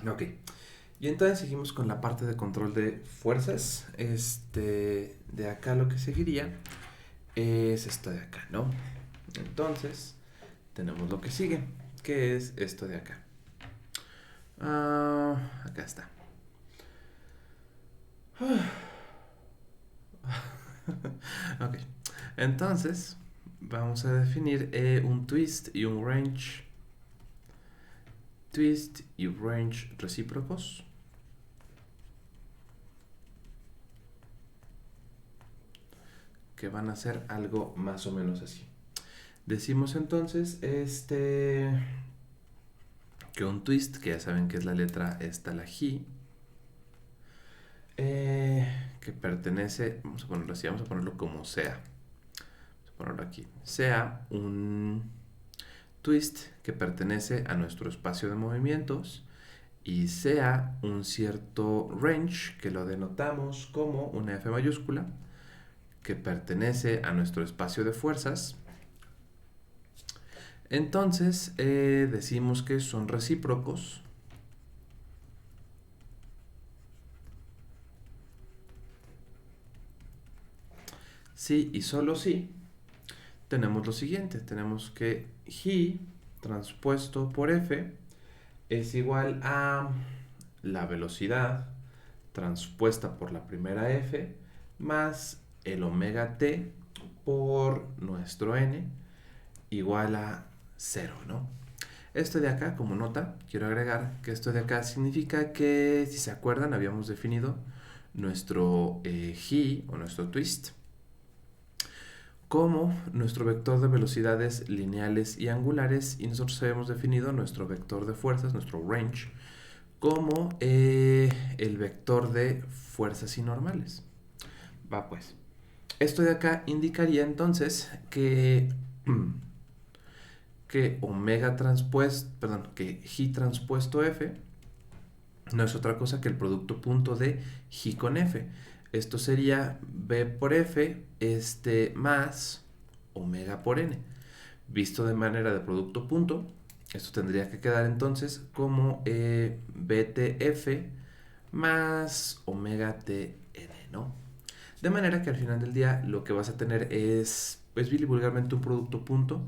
Ok. Y entonces seguimos con la parte de control de fuerzas. De acá lo que seguiría es esto de acá, ¿no? Entonces, tenemos lo que sigue, que es esto de acá. Acá está. Ok. Entonces, vamos a definir un twist y un range. Twist y range recíprocos. Que van a ser algo más o menos así. Decimos entonces que un twist, que ya saben que es la letra esta, la G, que pertenece, vamos a ponerlo así, vamos a ponerlo como sea. Vamos a ponerlo aquí. Sea un twist que pertenece a nuestro espacio de movimientos y sea un cierto range que lo denotamos como una F mayúscula que pertenece a nuestro espacio de fuerzas. Entonces decimos que son recíprocos si y solo si tenemos lo siguiente. Tenemos que G transpuesto por F es igual a la velocidad transpuesta por la primera F más el omega t por nuestro n igual a 0, ¿no? Esto de acá, como nota, quiero agregar que esto de acá significa que, si se acuerdan, habíamos definido nuestro G o nuestro twist como nuestro vector de velocidades lineales y angulares, y nosotros habíamos definido nuestro vector de fuerzas, nuestro range, como el vector de fuerzas y normales. Va pues. Esto de acá indicaría entonces que omega transpuesto, perdón, que G transpuesto F no es otra cosa que el producto punto de G con F. Esto sería B por F más omega por N. Visto de manera de producto punto, esto tendría que quedar entonces como BTF más omega TN, ¿no? De manera que al final del día lo que vas a tener es, pues vulgarmente, un producto punto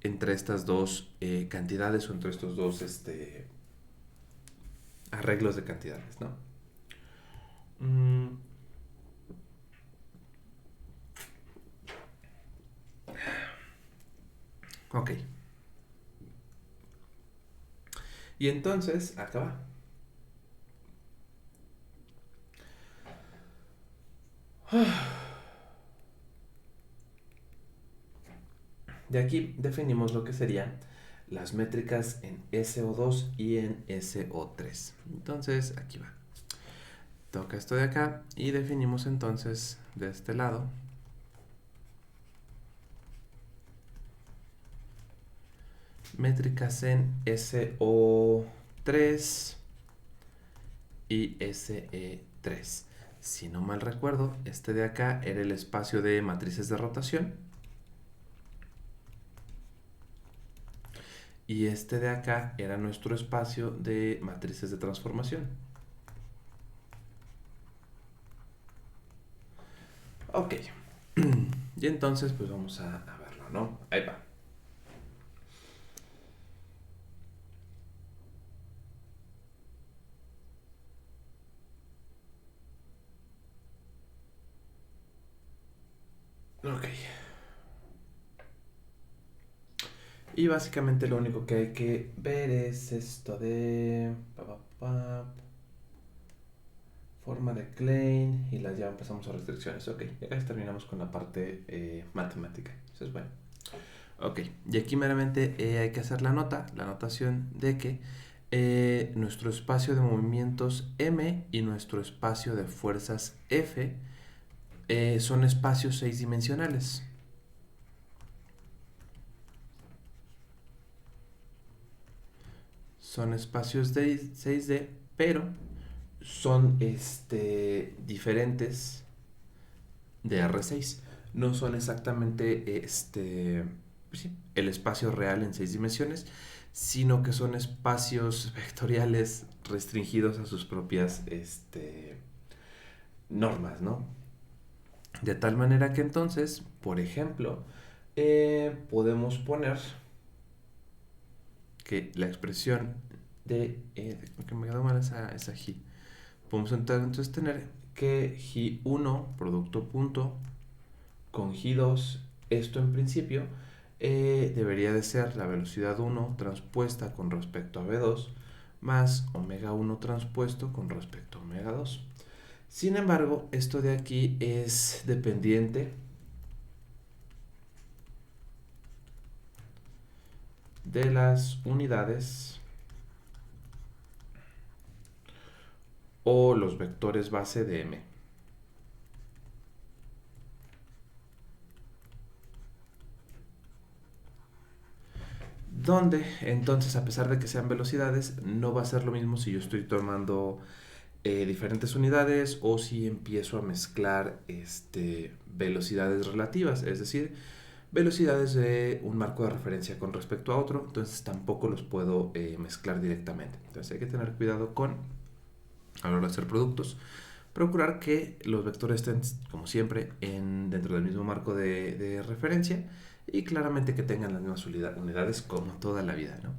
entre estas dos cantidades o entre estos dos arreglos de cantidades, ¿no? Mm, ok. Y entonces, acá va. De aquí definimos lo que serían las métricas en SO2 y en SO3. Entonces, aquí va. Toca esto de acá y definimos entonces de este lado métricas en SO3 y SE3. Si no mal recuerdo, este de acá era el espacio de matrices de rotación. Y este de acá era nuestro espacio de matrices de transformación. Ok. Y entonces, pues vamos a verlo, ¿no? Ahí va. Ok. Y básicamente lo único que hay que ver es esto de forma de Klein y ya empezamos a restricciones. Ok, y acá terminamos con la parte matemática. Eso es bueno. Ok, y aquí meramente hay que hacer la notación de que nuestro espacio de movimientos M y nuestro espacio de fuerzas F son espacios 6 dimensionales. Son espacios de 6D, pero son diferentes de R6. No son exactamente pues sí, el espacio real en 6 dimensiones, sino que son espacios vectoriales restringidos a sus propias normas, ¿no? De tal manera que entonces, por ejemplo, podemos poner que la expresión que me quedó mal esa G. Podemos entonces tener que G1 producto punto con G2, esto en principio debería de ser la velocidad 1 transpuesta con respecto a V2 más omega 1 transpuesto con respecto a omega 2. Sin embargo, esto de aquí es dependiente de las unidades o los vectores base de M. Donde entonces, a pesar de que sean velocidades, no va a ser lo mismo si yo estoy tomando diferentes unidades o si empiezo a mezclar velocidades relativas, es decir, velocidades de un marco de referencia con respecto a otro, entonces tampoco los puedo mezclar directamente. Entonces hay que tener cuidado con, a la hora de hacer productos, procurar que los vectores estén, como siempre, dentro del mismo marco de referencia y claramente que tengan las mismas unidades como toda la vida, ¿no?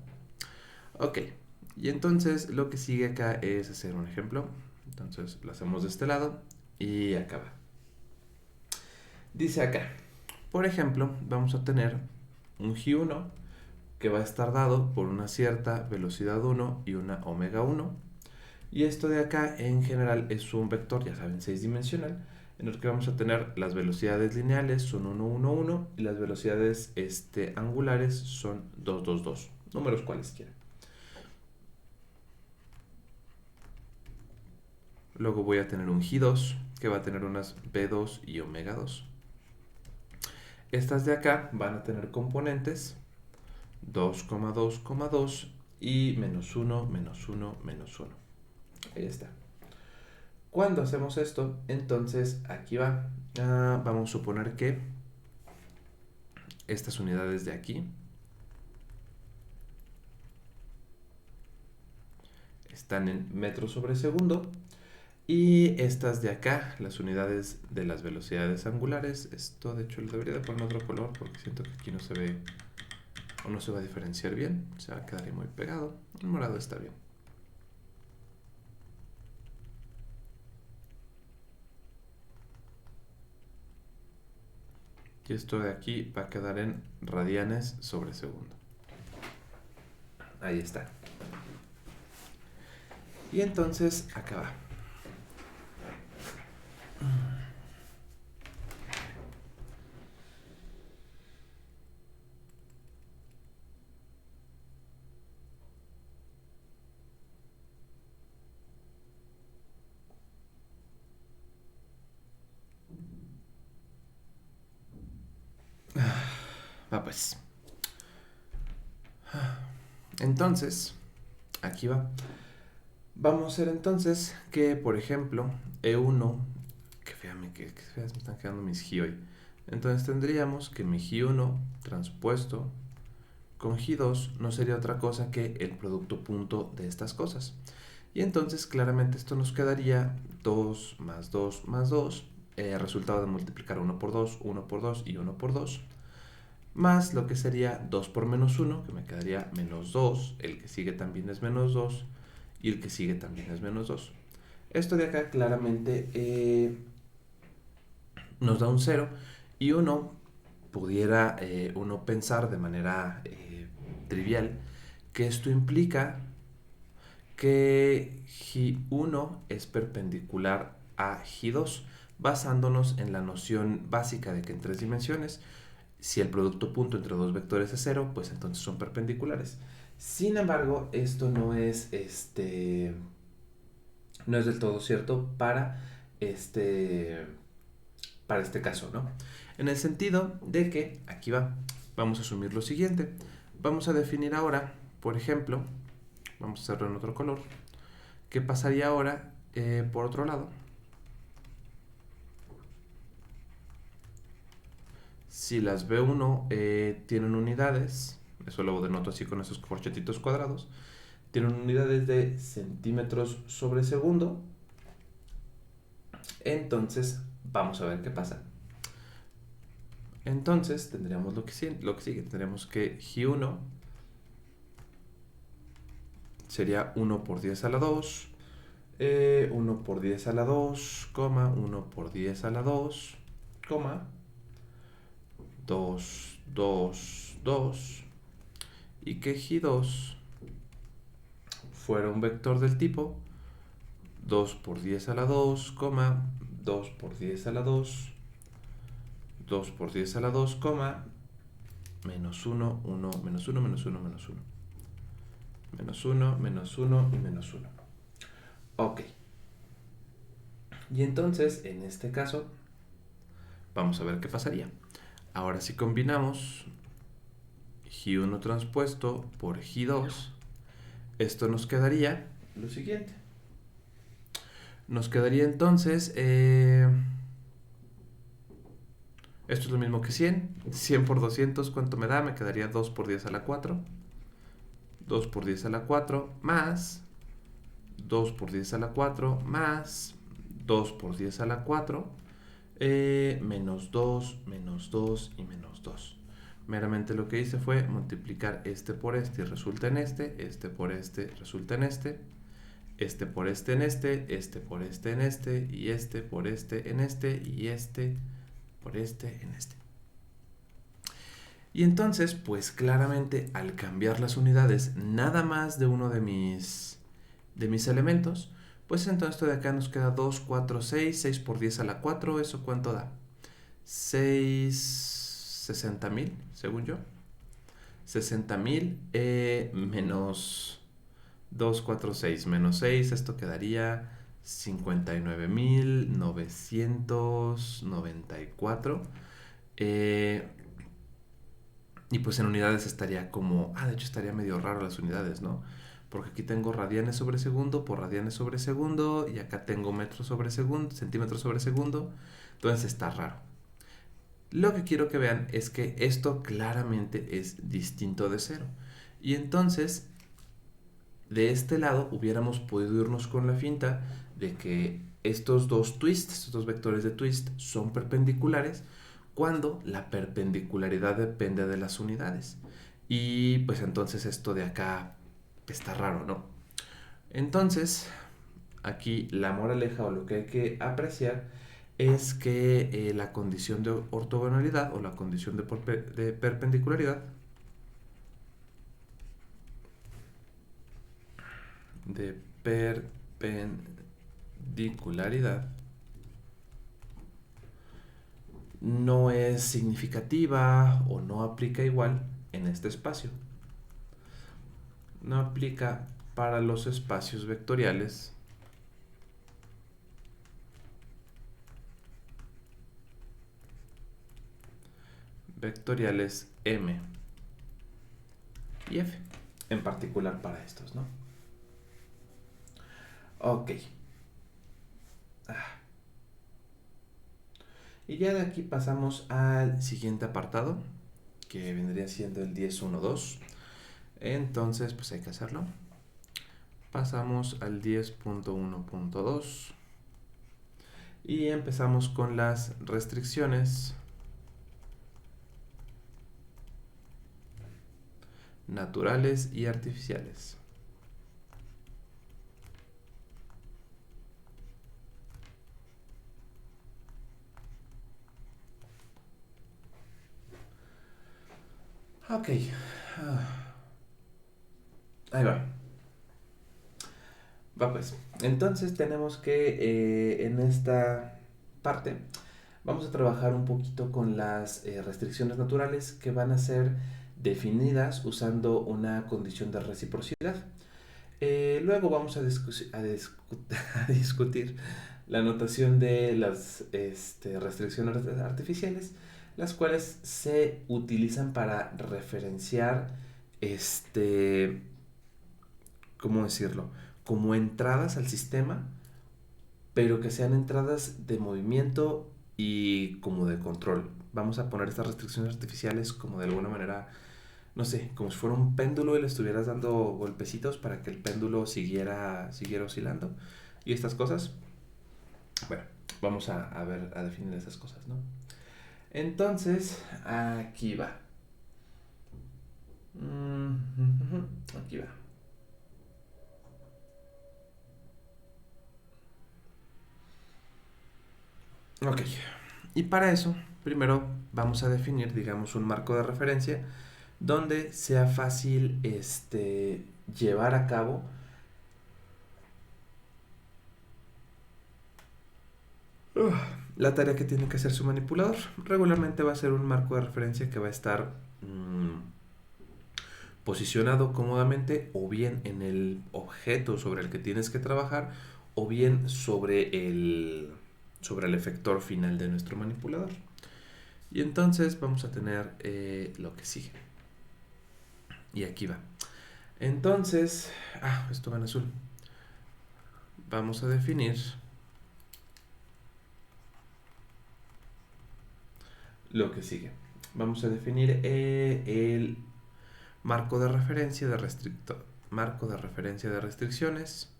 Ok, y entonces lo que sigue acá es hacer un ejemplo. Entonces lo hacemos de este lado y acá va. Dice acá, por ejemplo, vamos a tener un G1 que va a estar dado por una cierta velocidad 1 y una omega 1. Y esto de acá en general es un vector, ya saben, 6 dimensional, en el que vamos a tener las velocidades lineales son 1, 1, 1 y las velocidades angulares son 2, 2, 2, números cualesquiera. Luego voy a tener un G2 que va a tener unas B2 y omega 2. Estas de acá van a tener componentes 2, 2, 2 y menos 1, menos 1, menos 1. Ahí está. Cuando hacemos esto, entonces aquí va. Vamos a suponer que estas unidades de aquí están en metros sobre segundo. Y estas de acá, las unidades de las velocidades angulares, esto de hecho le debería de poner otro color porque siento que aquí no se ve o no se va a diferenciar bien, se va a quedar ahí muy pegado. El morado está bien. Y esto de aquí va a quedar en radianes sobre segundo. Ahí está. Y entonces acá va. Va pues. Entonces, aquí va. Vamos a hacer entonces que, por ejemplo, E1, que feas me están quedando mis G hoy. Entonces tendríamos que mi G1 transpuesto con G2 no sería otra cosa que el producto punto de estas cosas. Y entonces claramente esto nos quedaría 2 más 2 más 2, resultado de multiplicar 1 por 2, 1 por 2 y 1 por 2, más lo que sería 2 por menos 1, que me quedaría menos 2, el que sigue también es menos 2 y el que sigue también es menos 2. Esto de acá claramente nos da un 0 y uno pudiera uno pensar de manera trivial que esto implica que G1 es perpendicular a G2, basándonos en la noción básica de que en tres dimensiones, si el producto punto entre dos vectores es 0, pues entonces son perpendiculares. Sin embargo, esto no es del todo cierto para este caso, ¿no? En el sentido de que, aquí va, vamos a asumir lo siguiente. Vamos a definir ahora, por ejemplo, vamos a hacerlo en otro color. ¿Qué pasaría ahora por otro lado? Si las B1 tienen unidades, eso lo denoto así con esos corchetitos cuadrados, tienen unidades de centímetros sobre segundo. Entonces, vamos a ver qué pasa. Entonces, tendríamos lo que sigue. Tendríamos que G1 sería 1 por 10 a la 2. 1 por 10 a la 2, 1 por 10 a la 2, 2, 2, 2. Y que G2 fuera un vector del tipo 2 por 10 a la 2, 2 por 10 a la 2, 2 por 10 a la 2, menos 1, 1, menos 1, menos 1, menos 1. Menos 1, menos 1 y menos 1. Ok. Y entonces, en este caso, vamos a ver qué pasaría. Ahora si combinamos G1 transpuesto por G2, esto nos quedaría lo siguiente. Nos quedaría entonces, esto es lo mismo que 100. 100 por 200, ¿cuánto me da? Me quedaría 2 por 10 a la 4. 2 por 10 a la 4 más 2 por 10 a la 4 más 2 por 10 a la 4, menos 2 y menos 2. Meramente lo que hice fue multiplicar este por este y resulta en este por este resulta en este por este en este por este en este, y este por este en este, y este por este en este. Y entonces, pues claramente al cambiar las unidades nada más de uno de mis elementos, pues entonces esto de acá nos queda 2, 4, 6, 6 por 10 a la 4, ¿eso cuánto da? 60,000, según yo. 60,000 menos 2, 4, 6, menos 6, esto quedaría 59,994. Y pues en unidades estaría como, de hecho estaría medio raro las unidades, ¿no? Porque aquí tengo radianes sobre segundo por radianes sobre segundo, y acá tengo metros sobre segundo, centímetros sobre segundo, entonces está raro. Lo que quiero que vean es que esto claramente es distinto de cero. Y entonces, de este lado hubiéramos podido irnos con la finta de que estos dos vectores de twist son perpendiculares, cuando la perpendicularidad depende de las unidades. Y pues entonces esto de acá está raro, ¿no? Entonces, aquí la moraleja o lo que hay que apreciar es que la condición de ortogonalidad o la condición de perpendicularidad no es significativa o no aplica igual en este espacio. No aplica para los espacios vectoriales M y F, en particular para estos, ¿no? Ok. Y ya de aquí pasamos al siguiente apartado, que vendría siendo el 10.1.2. Entonces, pues hay que hacerlo. Pasamos al 10.1.2 y empezamos con las restricciones naturales y artificiales. Ok. Ahí va. Va pues. Entonces tenemos que en esta parte vamos a trabajar un poquito con las restricciones naturales que van a ser definidas usando una condición de reciprocidad. Luego vamos a discutir la notación de las restricciones artificiales, las cuales se utilizan para referenciar, ¿cómo decirlo? Como entradas al sistema, pero que sean entradas de movimiento y como de control. Vamos a poner estas restricciones artificiales como de alguna manera no sé, como si fuera un péndulo y le estuvieras dando golpecitos para que el péndulo siguiera oscilando. Y estas cosas, bueno, vamos a ver, a definir esas cosas, ¿no? Entonces, aquí va. Aquí va. Ok. Y para eso, primero vamos a definir, digamos, un marco de referencia donde sea fácil llevar a cabo la tarea que tiene que hacer su manipulador. Regularmente va a ser un marco de referencia que va a estar posicionado cómodamente o bien en el objeto sobre el que tienes que trabajar o bien sobre el efector final de nuestro manipulador. Y entonces vamos a tener lo que sigue. Y aquí va. Entonces, esto va en azul. Vamos a definir lo que sigue. Vamos a definir el marco de referencia de restricciones.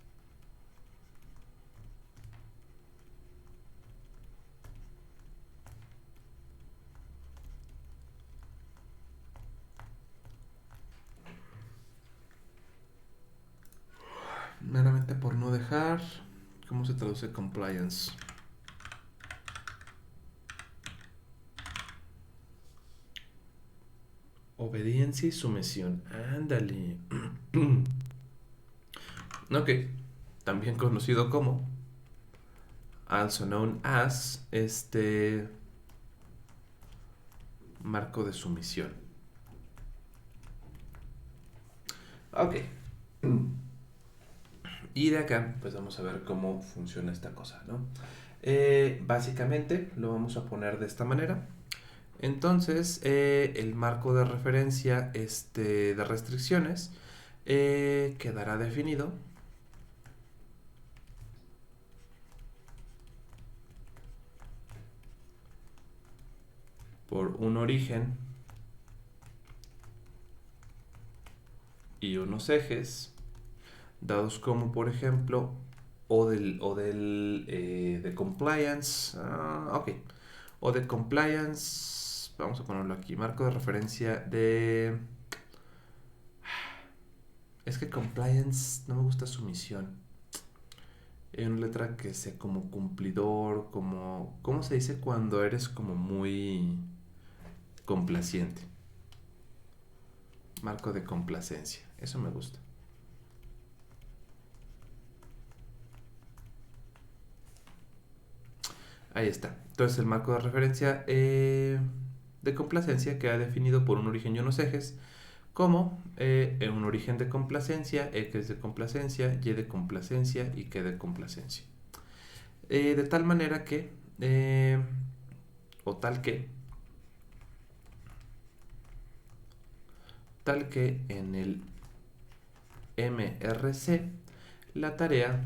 Meramente por no dejar. ¿Cómo se traduce compliance? Obediencia y sumisión. Ándale. Ok. También conocido como, also known as, marco de sumisión. Ok. Y de acá, pues vamos a ver cómo funciona esta cosa, ¿no? Básicamente lo vamos a poner de esta manera. Entonces, el marco de referencia de restricciones quedará definido por un origen y unos ejes, dados como, por ejemplo, de compliance. Ok. O de compliance. Vamos a ponerlo aquí. Marco de referencia de. Es que compliance no me gusta sumisión. Hay una letra que sea como cumplidor, como. ¿Cómo se dice cuando eres como muy complaciente? Marco de complacencia. Eso me gusta. Ahí está. Entonces el marco de referencia de complacencia queda definido por un origen y unos ejes como un origen de complacencia, X de complacencia, Y de complacencia y K de complacencia. De tal manera que, o tal que en el MRC la tarea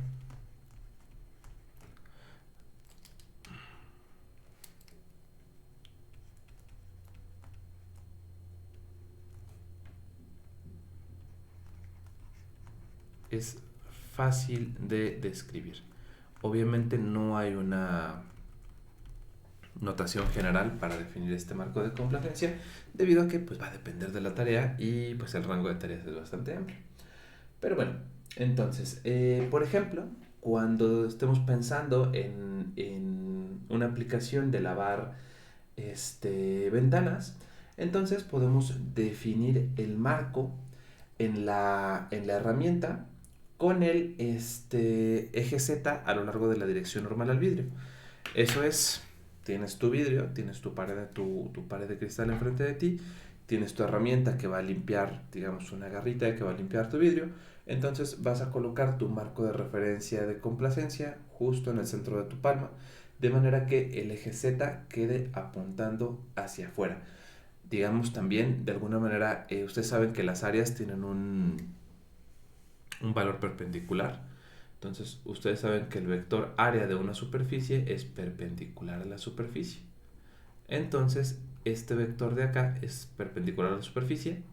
es fácil de describir. Obviamente no hay una notación general para definir este marco de complacencia, debido a que pues, va a depender de la tarea y pues el rango de tareas es bastante amplio. Pero bueno, entonces, por ejemplo, cuando estemos pensando en una aplicación de lavar ventanas, entonces podemos definir el marco en la herramienta con el eje Z a lo largo de la dirección normal al vidrio. Eso es, tienes tu vidrio, tienes tu pared de cristal enfrente de ti, tienes tu herramienta que va a limpiar, digamos, una garrita que va a limpiar tu vidrio. Entonces vas a colocar tu marco de referencia de complacencia justo en el centro de tu palma, de manera que el eje Z quede apuntando hacia afuera. Digamos también, de alguna manera, ustedes saben que las áreas tienen un valor perpendicular. Entonces, ustedes saben que el vector área de una superficie es perpendicular a la superficie. Entonces, este vector de acá es perpendicular a la superficie.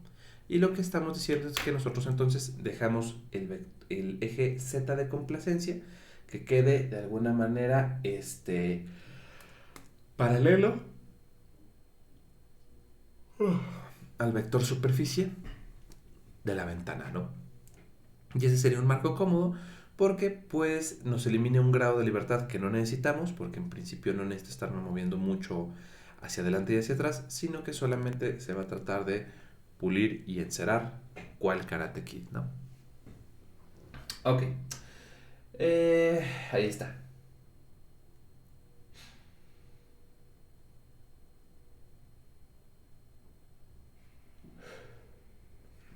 Y lo que estamos diciendo es que nosotros entonces dejamos el eje Z de complacencia que quede de alguna manera paralelo al vector superficie de la ventana, ¿no? Y ese sería un marco cómodo porque pues nos elimina un grado de libertad que no necesitamos, porque en principio no necesita estarnos moviendo mucho hacia adelante y hacia atrás, sino que solamente se va a tratar de pulir y encerar cual Karate Kid, ¿no? Ok, ahí está.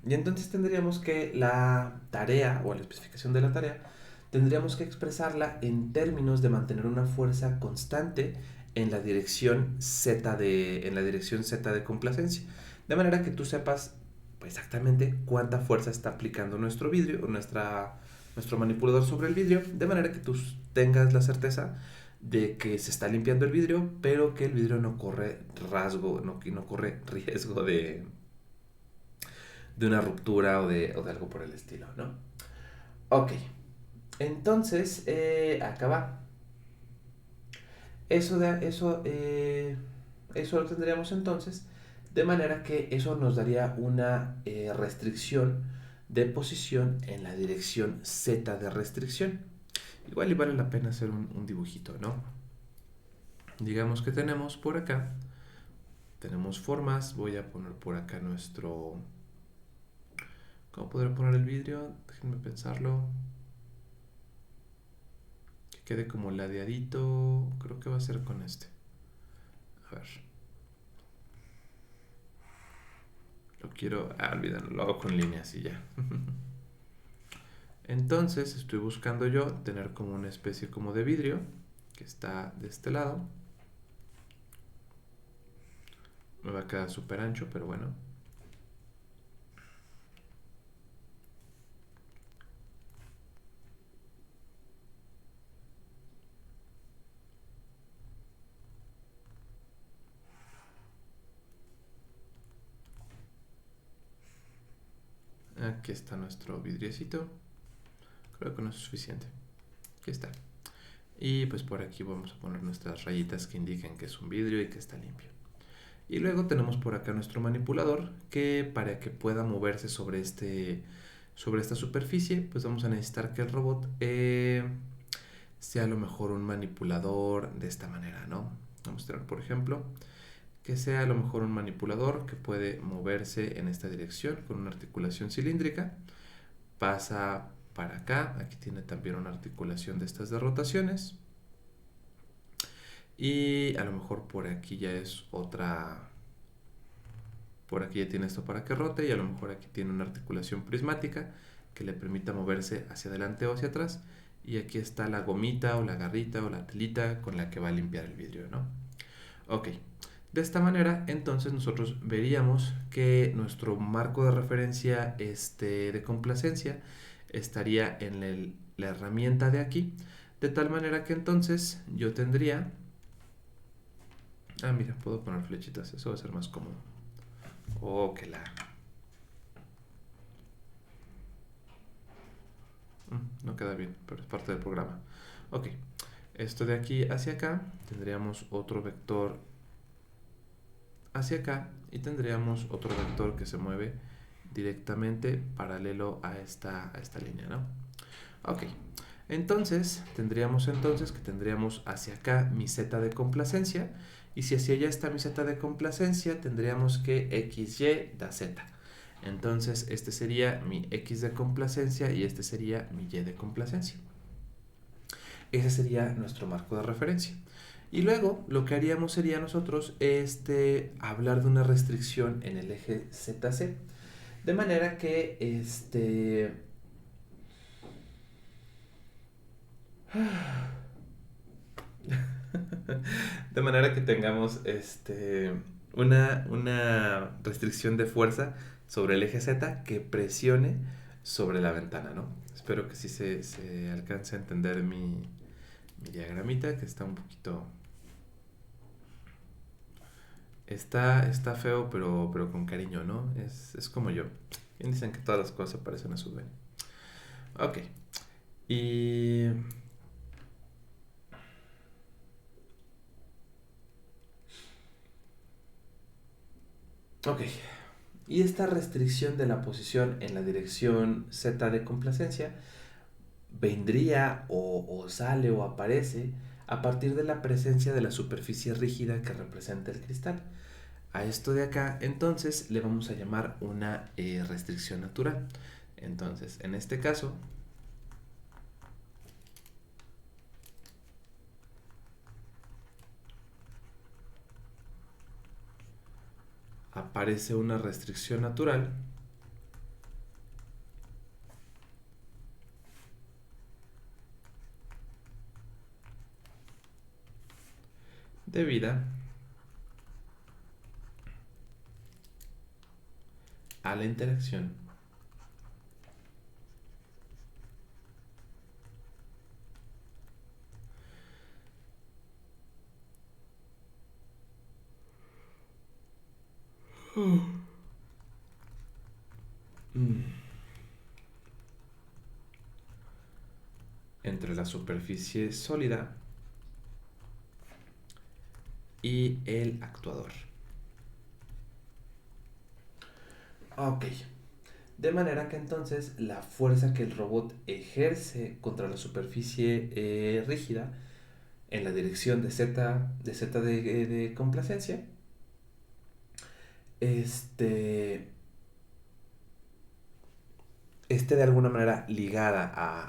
Y entonces tendríamos que la tarea o la especificación de la tarea tendríamos que expresarla en términos de mantener una fuerza constante en la dirección Z de complacencia, de manera que tú sepas pues, exactamente cuánta fuerza está aplicando nuestro vidrio, nuestro manipulador sobre el vidrio, de manera que tú tengas la certeza de que se está limpiando el vidrio, pero que el vidrio no corre no corre riesgo de una ruptura o de algo por el estilo, ¿no? Ok, entonces, acá va. Eso lo tendríamos entonces, de manera que eso nos daría una restricción de posición en la dirección Z de restricción. Igual y vale la pena hacer un dibujito, ¿no? Digamos que tenemos por acá, tenemos formas, voy a poner por acá nuestro... ¿Cómo podré poner el vidrio? Déjenme pensarlo. Que quede como ladeadito, creo que va a ser con este. A ver. Lo quiero... olvídalo, lo hago con líneas y ya. Entonces estoy buscando yo tener como una especie como de vidrio que está de este lado. Me va a quedar súper ancho, pero bueno. Aquí está nuestro vidriecito. Creo que no es suficiente. Aquí está. Y pues por aquí vamos a poner nuestras rayitas que indiquen que es un vidrio y que está limpio. Y luego tenemos por acá nuestro manipulador que para que pueda moverse sobre esta superficie, pues vamos a necesitar que el robot sea a lo mejor un manipulador de esta manera, ¿no? Vamos a tener, por ejemplo, que sea a lo mejor un manipulador que puede moverse en esta dirección con una articulación cilíndrica. Pasa para acá, aquí tiene también una articulación de estas de rotaciones. Y a lo mejor por aquí ya es otra... Por aquí ya tiene esto para que rote y a lo mejor aquí tiene una articulación prismática que le permita moverse hacia adelante o hacia atrás. Y aquí está la gomita o la garrita o la telita con la que va a limpiar el vidrio, ¿no? Ok, de esta manera entonces nosotros veríamos que nuestro marco de referencia de complacencia estaría en la herramienta de aquí, de tal manera que entonces yo tendría... mira, puedo poner flechitas, eso va a ser más cómodo. Oh, que la... no queda bien, pero es parte del programa. Ok, esto de aquí hacia acá, tendríamos otro vector hacia acá y tendríamos otro vector que se mueve directamente paralelo a esta línea, ¿no? Ok, entonces tendríamos hacia acá mi z de complacencia y si hacia allá está mi z de complacencia tendríamos que xy da z. Entonces este sería mi x de complacencia y este sería mi y de complacencia. Ese sería nuestro marco de referencia. Y luego lo que haríamos sería nosotros hablar de una restricción en el eje ZC. De manera que de manera que tengamos una restricción de fuerza sobre el eje Z que presione sobre la ventana, ¿no? Espero que sí se alcance a entender mi diagramita, que está un poquito Está feo, pero con cariño, ¿no? Es como yo. Bien dicen que todas las cosas se parecen a su dueño. Ok. Y... Ok. Y esta restricción de la posición en la dirección Z de complacencia vendría o sale o aparece a partir de la presencia de la superficie rígida que representa el cristal. A esto de acá, entonces, le vamos a llamar una restricción natural. Entonces, en este caso, aparece una restricción natural debida a la interacción entre la superficie sólida y el actuador. Ok. De manera que entonces la fuerza que el robot ejerce contra la superficie rígida en la dirección de Z de complacencia, este, esté de alguna manera ligada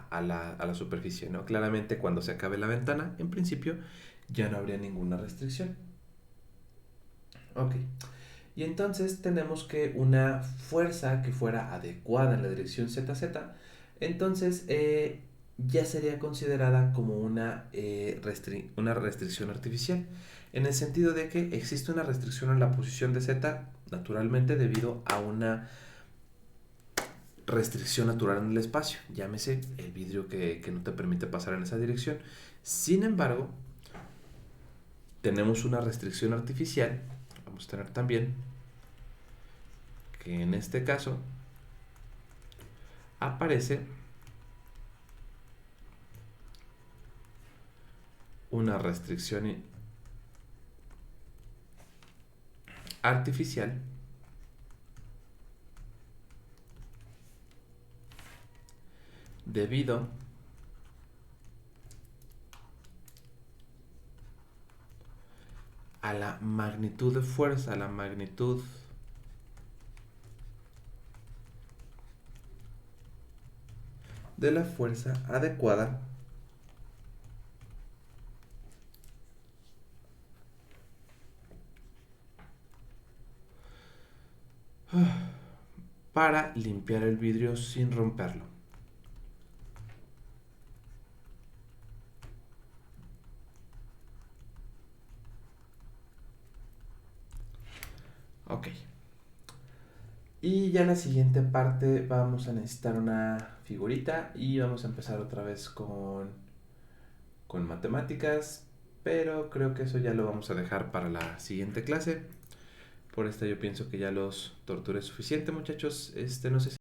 a la superficie, ¿no? Claramente cuando se acabe la ventana, en principio ya no habría ninguna restricción. Ok. Y entonces tenemos que una fuerza que fuera adecuada en la dirección ZZ, entonces ya sería considerada como una restricción artificial, en el sentido de que existe una restricción en la posición de Z, naturalmente debido a una restricción natural en el espacio, llámese el vidrio que no te permite pasar en esa dirección. Sin embargo, tenemos una restricción artificial, vamos a tener también que en este caso aparece una restricción artificial debido a la magnitud de fuerza, a la magnitud de la fuerza adecuada para limpiar el vidrio sin romperlo. Ok. Y ya en la siguiente parte vamos a necesitar una figurita y vamos a empezar otra vez con matemáticas, pero creo que eso ya lo vamos a dejar para la siguiente clase. Por esta yo pienso que ya los torturé suficiente, muchachos. No sé si